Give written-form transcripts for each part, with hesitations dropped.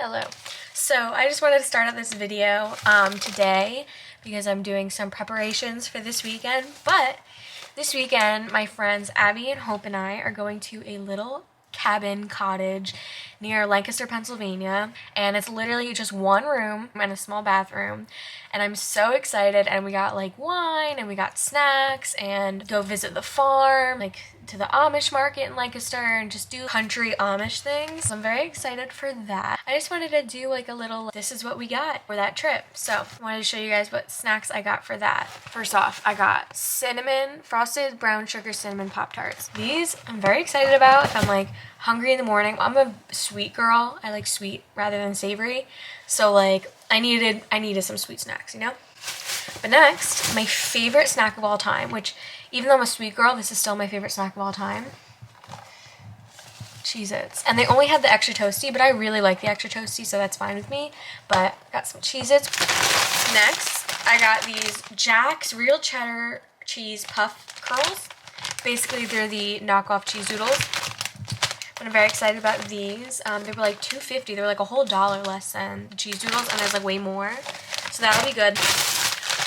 Hello. So I just wanted to start out this video today because I'm doing some preparations for this weekend. But this weekend, my friends Abby and Hope and I are going to a little cabin cottage near Lancaster, Pennsylvania, and it's literally just one room and a small bathroom, and I'm so excited. And we got like wine and we got snacks and go visit the farm, like to the Amish market in Lancaster, and just do country Amish things. So I'm very excited for that. I just wanted to do like a little this is what we got for that trip. So I wanted to show you guys what snacks I got for that. First off, I got cinnamon frosted brown sugar cinnamon Pop-Tarts. These I'm very excited about if I'm like hungry in the morning. I'm a sweet girl. I like sweet rather than savory. So like I needed some sweet snacks, you know? But next, my favorite snack of all time, which even though I'm a sweet girl, this is still my favorite snack of all time. Cheez-Its. And they only had the extra toasty, but I really like the extra toasty, so that's fine with me. But I got some Cheez-Its. Next, I got these Jack's real cheddar cheese puff curls. Basically, they're the knockoff cheese doodles. But I'm very excited about these. They were like $2.50. They were like a whole dollar less than the cheese doodles, and there's like way more. So that'll be good.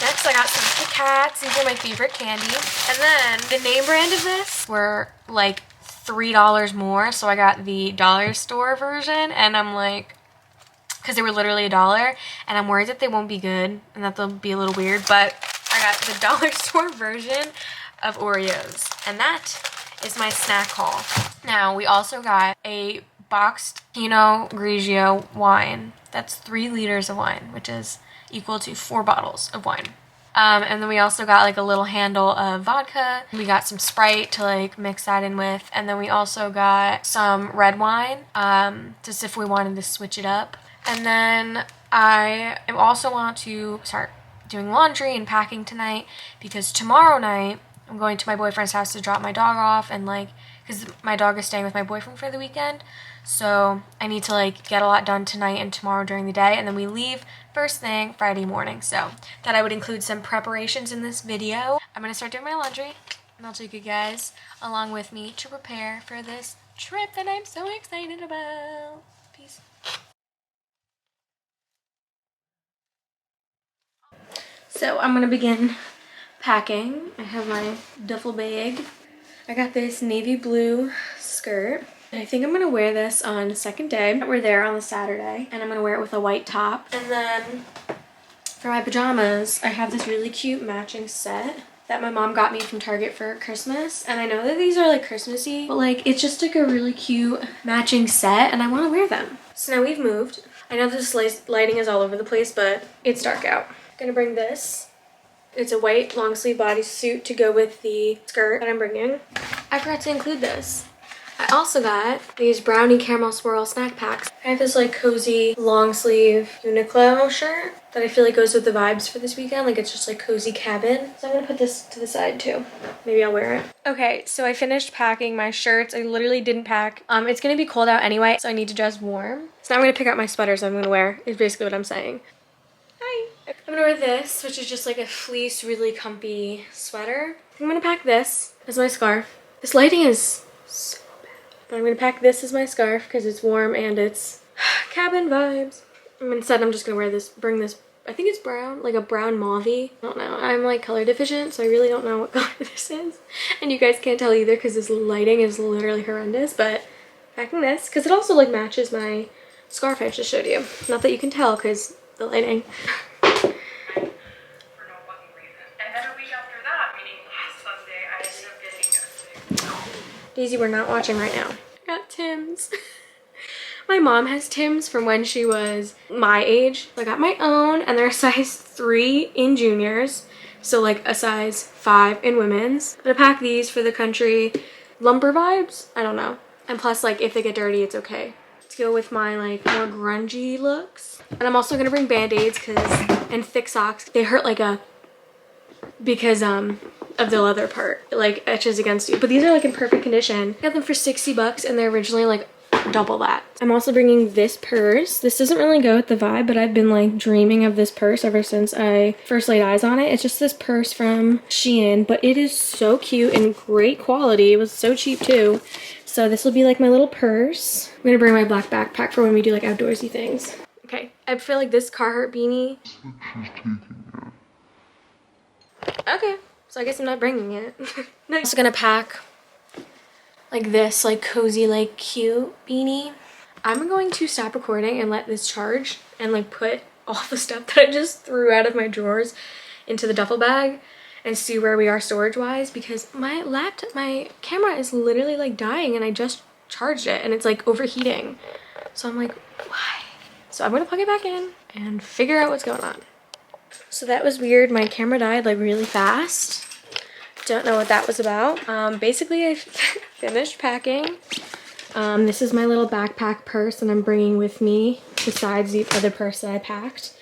Next, I got some Kit Kats. These are my favorite candy. And then the name brand of this were like $3 more. So I got the dollar store version, and I'm like, because they were literally $1, and I'm worried that they won't be good and that they'll be a little weird. But I got the dollar store version of Oreos, and that is my snack haul. Now, we also got a boxed Pinot Grigio wine. That's 3 liters of wine, which is equal to 4 bottles of wine. And then we also got like a little handle of vodka. We got some Sprite to like mix that in with. And then we also got some red wine, just if we wanted to switch it up. And then I also want to start doing laundry and packing tonight, because tomorrow night I'm going to my boyfriend's house to drop my dog off, and like, because my dog is staying with my boyfriend for the weekend. So I need to like get a lot done tonight and tomorrow during the day, and then we leave first thing Friday morning. So that I would include some preparations in this video. I'm gonna start doing my laundry, and I'll take you guys along with me to prepare for this trip that I'm so excited about. Peace. So I'm gonna begin packing. I have my duffel bag. I got this navy blue skirt. I think I'm gonna wear this on the second day. We're there on the Saturday, and I'm gonna wear it with a white top. And then for my pajamas, I have this really cute matching set that my mom got me from Target for Christmas. And I know that these are like Christmassy, but like it's just like a really cute matching set, and I want to wear them. So now we've moved. I know this lighting is all over the place, but it's dark out. I'm gonna bring this. It's a white long sleeve bodysuit to go with the skirt that I'm bringing. I forgot to include this. I also got these brownie caramel swirl snack packs. I have this like cozy long sleeve Uniqlo shirt that I feel like goes with the vibes for this weekend. Like it's just like cozy cabin. So I'm gonna put this to the side too. Maybe I'll wear it. Okay, so I finished packing my shirts. I literally didn't pack. It's gonna be cold out anyway, so I need to dress warm. So now I'm gonna pick out my sweaters I'm gonna wear, is basically what I'm saying. Hi. I'm gonna wear this, which is just like a fleece, really comfy sweater. I'm gonna pack this as my scarf. This lighting is so bad. But I'm gonna pack this as my scarf because it's warm and it's cabin vibes. Instead, I'm just gonna wear this, bring this, I think it's brown, like a brown mauve-y. I don't know. I'm like color deficient, so I really don't know what color this is. And you guys can't tell either because this lighting is literally horrendous, but packing this because it also like matches my scarf I just showed you. Not that you can tell because the lighting. Daisy, we're not watching right now. I got Tim's. My mom has Tim's from when she was my age. I got my own, and they're a size 3 in juniors. So like a size 5 in women's. I'm gonna pack these for the country lumber vibes. I don't know. And plus, like, if they get dirty, it's okay. To go with my like more grungy looks. And I'm also gonna bring band-aids and thick socks. They hurt like because of the leather part. It like etches against you. But these are like in perfect condition. I got them for $60 and they're originally like double that. I'm also bringing this purse. This doesn't really go with the vibe, but I've been like dreaming of this purse ever since I first laid eyes on it. It's just this purse from Shein, but it is so cute and great quality. It was so cheap too. So this will be like my little purse. I'm gonna bring my black backpack for when we do like outdoorsy things. Okay, I feel like this Carhartt beanie. Okay, so I guess I'm not bringing it. No, I'm also gonna pack like this like cozy like cute beanie. I'm going to stop recording and let this charge and like put all the stuff that I just threw out of my drawers into the duffel bag and see where we are storage wise, because my camera is literally like dying and I just charged it and it's like overheating. So I'm like, why? So I'm gonna plug it back in and figure out what's going on. So that was weird. My camera died like really fast. Don't know what that was about. Basically I finished packing. This is my little backpack purse that I'm bringing with me besides the other purse that I packed.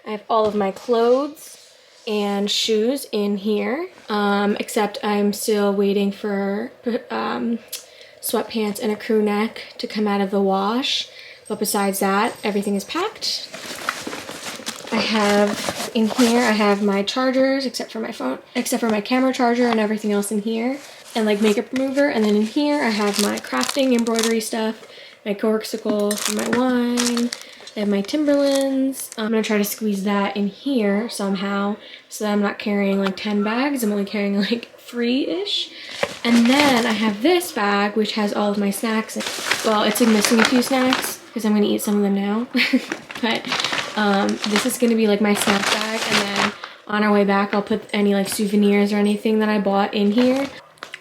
I have all of my clothes and shoes in here, except I'm still waiting for sweatpants and a crew neck to come out of the wash. But besides that, everything is packed. I have in here, I have my chargers, except for my phone, except for my camera charger and everything else in here, and like makeup remover. And then in here, I have my crafting embroidery stuff, my corksicle for my wine. I have my Timberlands. I'm gonna try to squeeze that in here somehow so that I'm not carrying like 10 bags. I'm only carrying like 3-ish. And then I have this bag, which has all of my snacks. Well, it's like missing a few snacks because I'm gonna eat some of them now. But this is gonna be like my snack bag, and then on our way back, I'll put any like souvenirs or anything that I bought in here.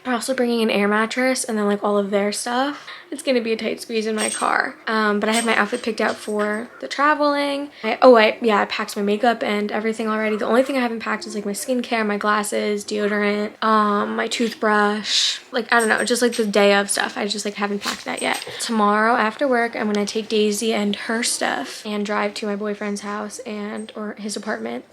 I'm also bringing an air mattress and then like all of their stuff. It's gonna be a tight squeeze in my car. But I have my outfit picked out for the traveling. I packed my makeup and everything already. The only thing I haven't packed is like my skincare, my glasses, deodorant, my toothbrush. Like, I don't know, just like the day of stuff. I just like haven't packed that yet. Tomorrow after work, I'm gonna take Daisy and her stuff and drive to my boyfriend's house or his apartment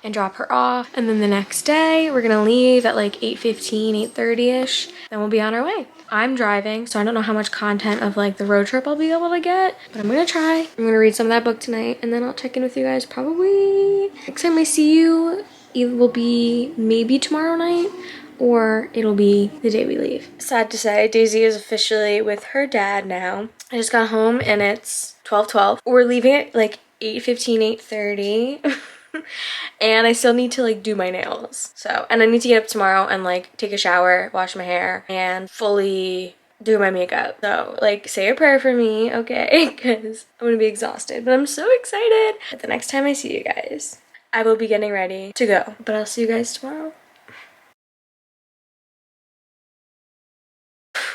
and drop her off. And then the next day, we're gonna leave at like 8:15, 8:30-ish. Then we'll be on our way. I'm driving, so I don't know how much content of like the road trip I'll be able to get, but I'm gonna try. I'm gonna read some of that book tonight, and then I'll check in with you guys probably. Next time I see you, it will be maybe tomorrow night, or it'll be the day we leave. Sad to say, Daisy is officially with her dad now. I just got home and it's 12:12. We're leaving at like 8:15, 8:30. And I still need to like do my nails. So, and I need to get up tomorrow and like take a shower, wash my hair, and fully do my makeup. So like say a prayer for me, okay? Because I'm gonna be exhausted, but I'm so excited. But the next time I see you guys, I will be getting ready to go. But I'll see you guys tomorrow.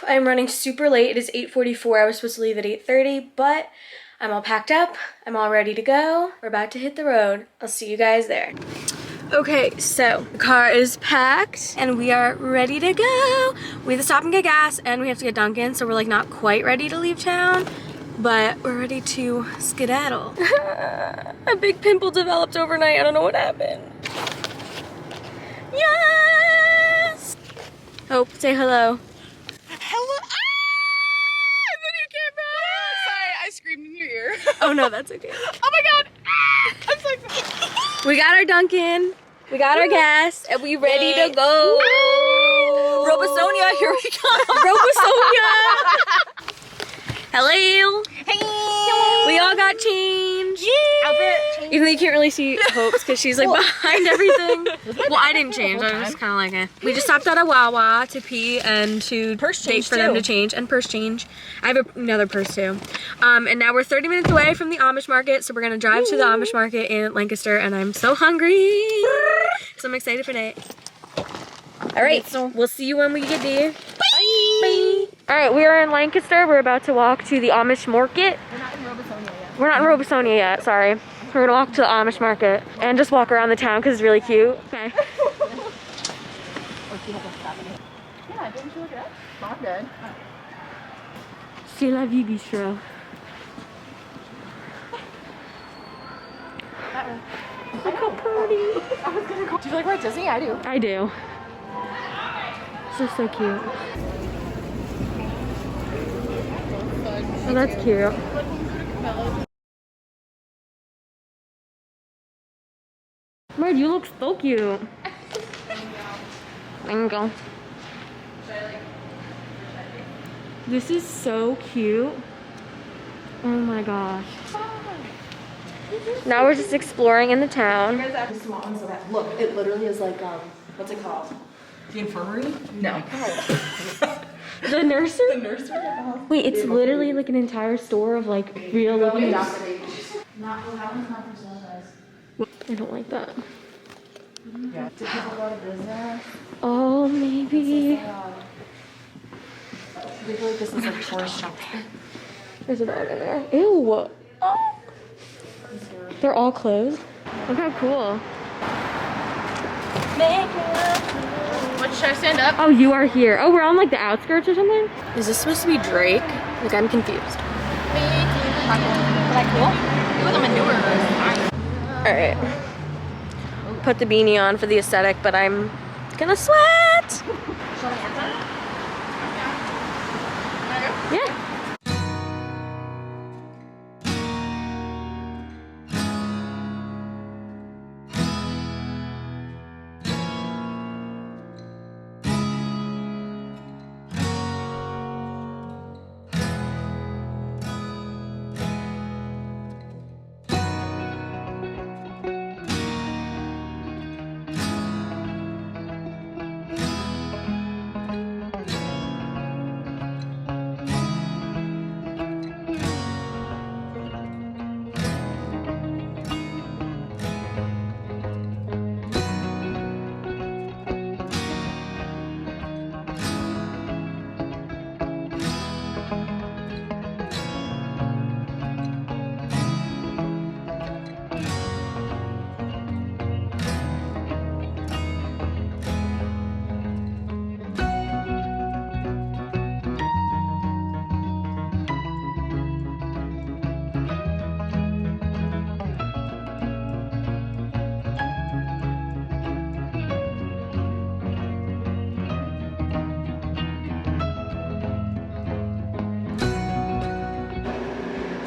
I'm running super late. It is 8:44. I was supposed to leave at 8:30, but I'm all packed up. I'm all ready to go. We're about to hit the road. I'll see you guys there. Okay, so the car is packed and we are ready to go. We have to stop and get gas and we have to get Dunkin', so we're like not quite ready to leave town, but we're ready to skedaddle. A big pimple developed overnight. I don't know what happened. Yes! Hope, say hello. Hello. I screamed in your ear. Oh no, that's okay. Oh my god! I'm so excited. We got our Dunkin', we got our gas, and we ready to go. Robosonia, here we go. Robosonia! Hello! Hey! We all got change. Outfit. Even though you can't really see Hope's because she's like behind everything. Well, I didn't change. I was just kind of like, eh. We just stopped at a Wawa to pee and to wait for them to change, and purse change. I have another purse too. And now we're 30 minutes away from the Amish market, so we're gonna drive to the Amish market in Lancaster, and I'm so hungry. So I'm excited for that. All right, so we'll see you when we get there. Bye. Bye. All right, we are in Lancaster. We're about to walk to the Amish market. We're not in Robosonia yet. We're not in Robosonia yet, sorry. We're gonna walk to the Amish market and just walk around the town because it's really cute. Okay. Yeah, didn't you look it up? Mom did. C'est la vie, bistro. Look how pretty. Do you like Walt Disney? I do. I do. This is so cute. Oh, that's cute. Red, you look so cute. Mango. This is so cute. Oh my gosh. Now we're just exploring in the town. Look, it literally is like, what's it called? The infirmary? No. The nursery? The nursery? Wait, it's literally like an entire store of like real looking. Not, well, that one's not for sale, guys. I don't like that. Yeah. Do people go to business? Oh, maybe. I feel like this is like tourist shop. There's a dog in there. Ew. Oh. They're all closed. Look how cool. What, should I stand up? Oh, you are here. Oh, we're on like the outskirts or something? Is this supposed to be Drake? Like, I'm confused. Is that cool? It was a manure. Alright. Put the beanie on for the aesthetic, but I'm gonna sweat! Yeah.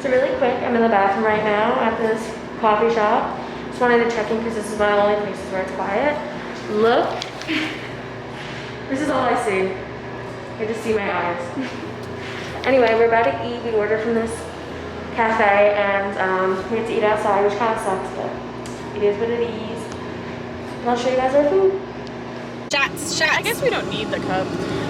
So really quick, I'm in the bathroom right now at this coffee shop. Just wanted to check in because this is one of the only places where it's quiet. Look. This is all I see. I just see my eyes. Anyway, we're about to eat. We ordered from this cafe and we had to eat outside, which kind of sucks, but it is what it is. And I'll show you guys our food. Shots. I guess we don't need the cup.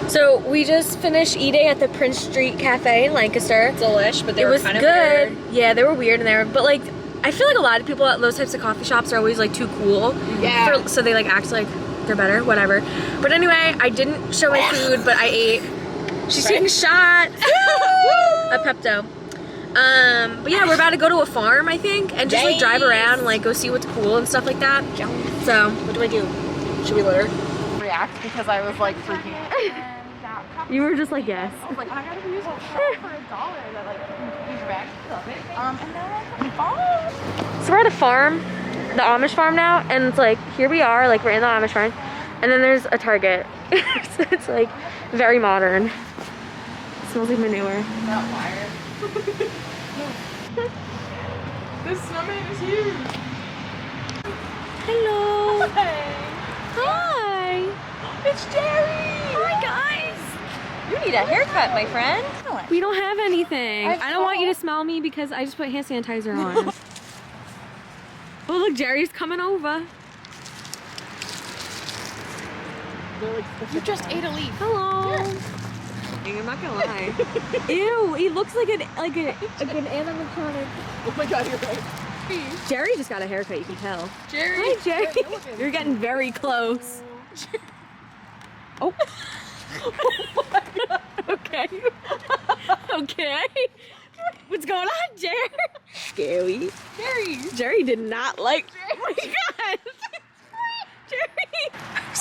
So we just finished eating at the Prince Street Cafe in Lancaster. Delish, but they it were was kind of good. weird. Yeah, they were weird in there, but like I feel like a lot of people at those types of coffee shops are always like too cool. Yeah. So they like act like they're better, whatever. But anyway, I didn't show my food, but I ate. She's taking shots. A Pepto. But yeah, we're about to go to a farm, I think, and just like drive around and like go see what's cool and stuff like that. So what do I do? Should we litter? React because I was like freaking. You were just like, yes. I was like, I gotta use a shop for $1 that like use your bag. And now I'm farm. So we're at a farm, the Amish farm now, and it's like, here we are, like we're in the Amish farm, and then there's a Target. So it's like very modern. It smells like manure. Not wired. This snowman is huge. Hello. Hey. Hi. It's Jerry. Hi guys. You need a haircut, my friend. We don't have anything. I I don't want you to smell me because I just put hand sanitizer on. Oh look, Jerry's coming over. You just ate a leaf. Hello. I'm not gonna lie. Ew, he looks like an animatronic. Oh my god, you're right. Jerry just got a haircut, you can tell. Jerry. Hi, Jerry. You're getting very close. Oh. Oh my god. Okay. Okay. What's going on, Jerry? Scary. Jerry did not like. Oh my god. Jerry.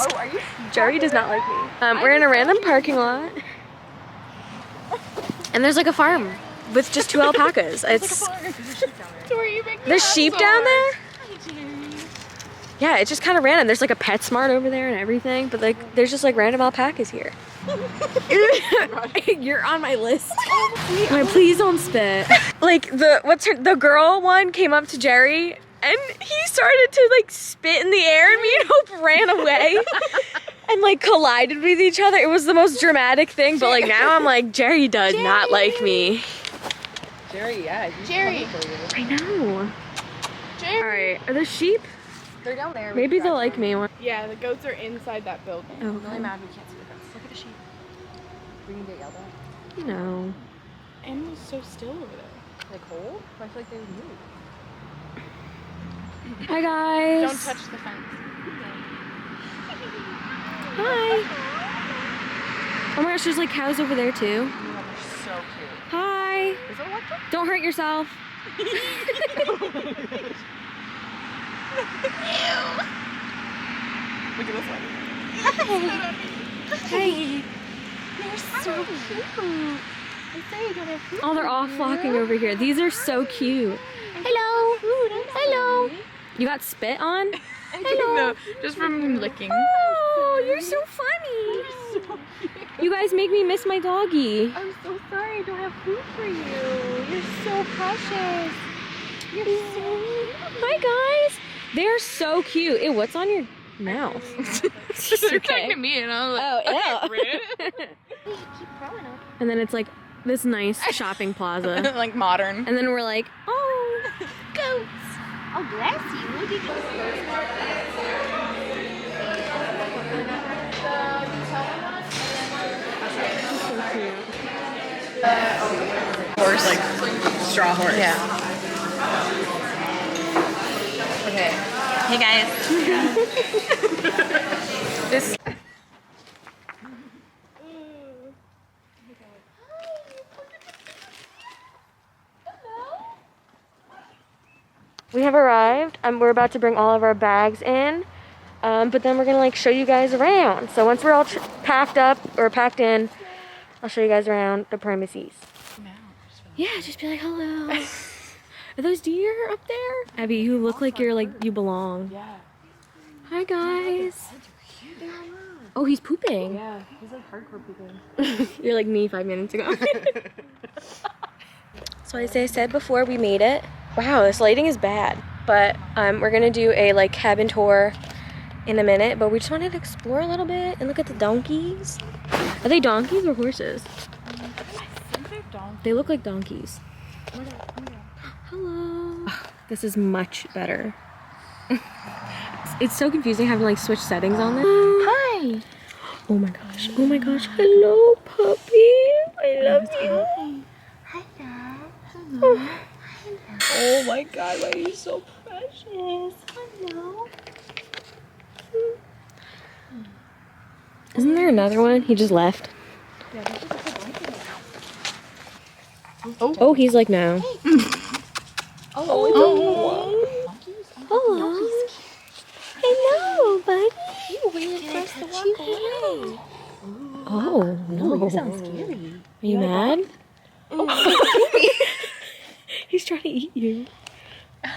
Oh, are you? Jerry does not like me. We're in a random parking lot. And there's like a farm with just 2 alpacas. It's So are you making there's sheep down there? Yeah, it's just kind of random. There's like a PetSmart over there and everything, but like there's just like random alpacas here. You're on my list. Wait, please don't spit. Like the girl one came up to Jerry and he started to like spit in the air and me and Hope ran away and like collided with each other. It was the most dramatic thing, but like now I'm like, Jerry does not like me. Jerry, yeah. Jerry. I know. Jerry. All right, are there sheep? They're down there. Maybe they'll like me. Yeah, the goats are inside that building. Oh, I'm really mad we can't see the goats. Look at the sheep. We can get yelled at. you know. Animals so still over there. Like cold? I feel like they would move. Hi guys. Don't touch the fence. Hi. Oh my gosh, there's like cows over there too. Yeah, they're so cute. Hi. Is it electric? Don't hurt yourself. Look at this one. Hey. They're so cute. Oh, they're all flocking over here. These are so cute. Hello. Hello. You got spit on? Hello. No, just from licking. Oh, you're so funny. You guys make me miss my doggy. I'm so sorry I don't have food for you. You're so precious. You're so... Hi guys. They're so cute. Ew, what's on your mouth? They're talking to me and I'm like, Oh, rude. Keep growing up. And then it's like this nice shopping plaza. Like modern. And then we're like, oh, Goats. Oh, bless you. Look at you. Horse. Like straw horse. Yeah. Okay. Hey guys. This. we have arrived. We're about to bring all of our bags in. But then we're gonna like show you guys around. So once we're all packed up or packed in, I'll show you guys around the premises. Yeah, just be like, hello. Are those deer up there? Abby, you look like you're like, you belong. Yeah. Hi guys. Oh, he's pooping. Yeah, he's like hardcore pooping. You're like me 5 minutes ago. So as I said before, we made it. Wow, this lighting is bad. But we're gonna do a like cabin tour in a minute, but we just wanted to explore a little bit and look at the donkeys. Are they donkeys or horses? I think they're donkeys. They look like donkeys. Hello. This is much better. It's so confusing having to like switch settings on this. Hi. Oh my gosh. Oh my gosh. Hello, puppy. I love you. Hello. Oh my god, why are you so precious? Hello. Isn't there another one? He just left. Oh, he's like, no. Oh. Hello. Hello, buddy. Oh, no. You sound scary. Are you mad? He's trying to eat you.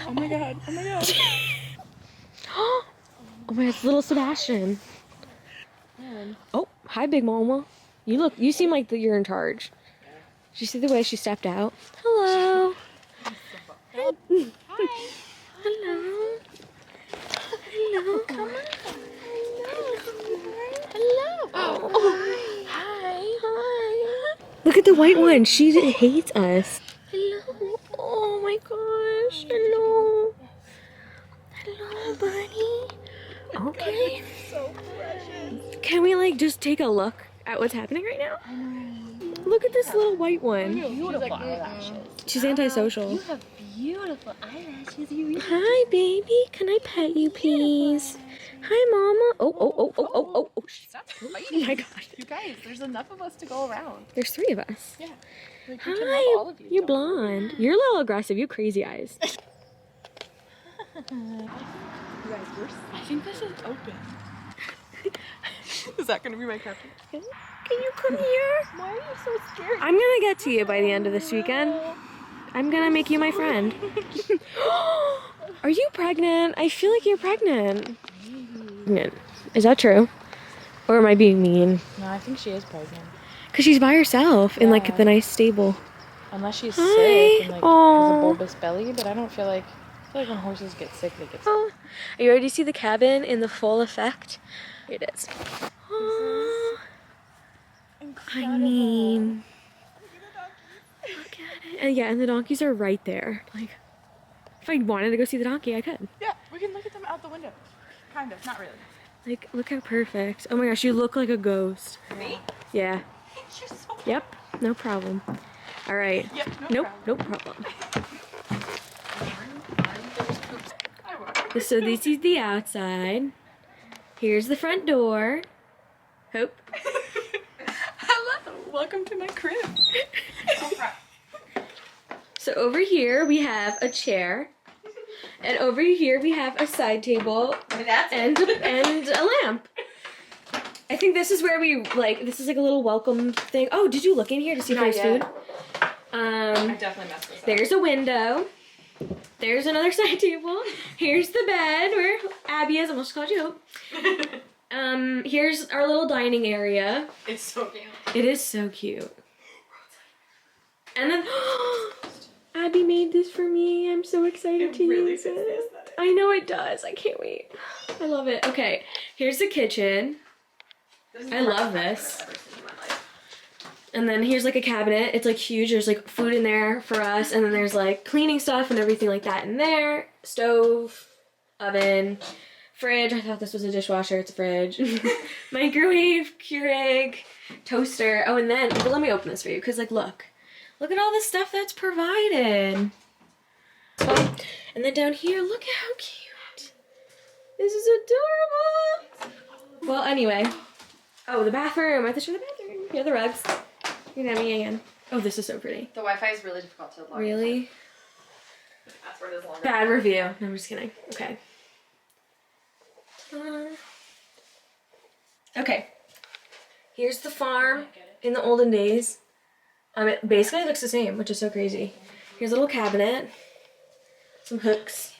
Oh my god. Oh my god. Oh my god, it's little Sebastian. Oh, hi, Big Mama. You seem like you're in charge. Did you see the way she stepped out? Hello. Hi. Hello. Hello. Come on. Hello. Oh. Hi. Hi. Look at the white one. She hates us. Hello. Oh my gosh. Hello. Hello, buddy. Okay. So precious. Can we like just take a look at what's happening right now? Look at this little white one. Beautiful eyelashes. She's antisocial. You have beautiful eyelashes. You really Hi, baby. Can I pet you, please? Hi, Mama. Oh. Stop Oh fighting. my gosh. You guys, there's enough of us to go around. There's 3 of us. Yeah. Like, we can have Hi. all of you. You're Don't worry. blonde. You're a little aggressive. You have crazy eyes. You guys, I think this is open. Is that gonna be my caption? Can you come here? Why are you so scared? I'm gonna get to you by the end of this weekend. I'm gonna make you my friend. Are you pregnant? I feel like you're pregnant. Is that true? Or am I being mean? No, I think she is pregnant. Because she's by herself in like Yeah. the nice stable. Unless she's Hi. sick and like has a Aw. bulbous belly, but I don't feel like when horses get sick, they get sick. Oh, are you ready to see the cabin in the full effect? Here it is. Oh, I mean, look at it. And yeah, and the donkeys are right there. Like, if I wanted to go see the donkey, I could. Yeah, we can look at them out the window. Kind of, not really. Like, look how perfect. Oh my gosh, you look like a ghost. Me? Yeah. You're so Yep, no problem. All right. Yep, Nope, no problem. So this is the outside. Here's the front door. Hope. Hello, welcome to my crib. So over here we have a chair. And over here we have a side table and a lamp. I think this is where we this is like a little welcome thing. Oh, did you look in here to see if there's food? I definitely messed this up. There's a window. There's another side table. Here's the bed where Abby is. I almost called you Hope. Here's our little dining area. It's so cute. It is so cute. And then Abby made this for me. I'm so excited to use it. I know it does. I can't wait. I love it. Okay, here's the kitchen. I love this. And then here's like a cabinet. It's like huge. There's like food in there for us. And then there's like cleaning stuff and everything like that in there. Stove, oven, fridge. I thought this was a dishwasher. It's a fridge. Microwave, Keurig, toaster. Oh, and then, but let me open this for you because like, look at all the stuff that's provided. And then down here, look at how cute. This is adorable. Well, anyway. Oh, the bathroom. I have to show the bathroom. Here are the rugs. You can have me again. Oh, this is so pretty. The Wi-Fi is really difficult to log Really? Password is longer. Bad review. No, I'm just kidding. Okay. Okay. Here's the farm in the olden days. It basically looks the same, which is so crazy. Here's a little cabinet, some hooks,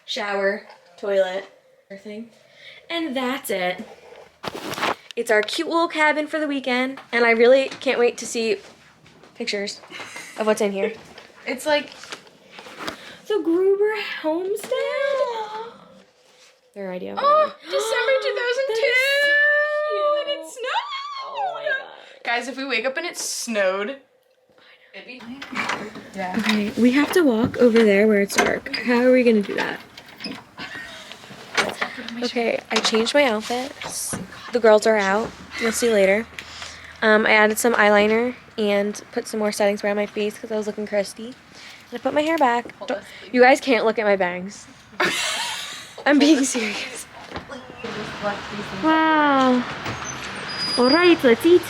shower, toilet, everything. And that's it. It's our cute little cabin for the weekend, and I really can't wait to see pictures of what's in here. It's like The Gruber Homestead. Their idea. December 2002 That is so and it snowed. Oh my god. Guys, if we wake up and it snowed, it'd be yeah. Okay, we have to walk over there where it's dark. How are we gonna do that? Okay, I changed my outfits. The girls are out. You'll see later. I added some eyeliner and put some more setting spray on my face because I was looking crusty. And I put my hair back. You guys can't look at my bangs. I'm being serious. Wow. All right, let's eat.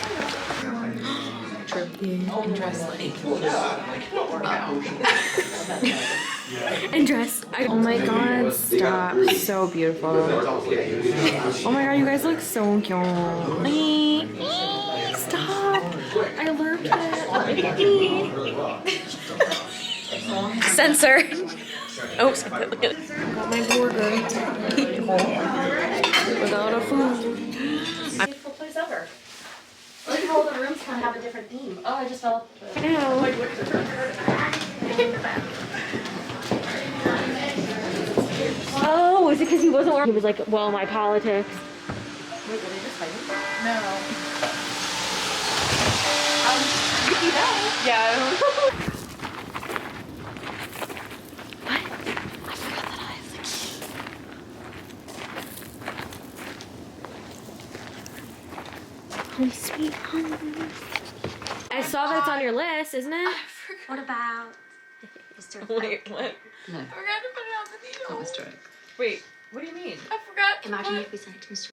And dress. Oh my god, stop. So beautiful. Oh my god, you guys look so cute. Stop. I lurked it. Censor. Oh, look at it. Got my burger. Without a food. Beautiful place ever. I like how all the rooms kind of have a different theme. Oh, I just fell. Ow. Oh, was it because he wasn't wearing? He was like, well, my politics. Wait, were they just fighting? No. You know. Yeah. Home sweet home. I saw that's on your list, isn't it? What about Mr. Wait, what? No. I forgot to put it on the needle. Not Mr. Oak. Wait, what do you mean? Imagine if we sent it to Mr.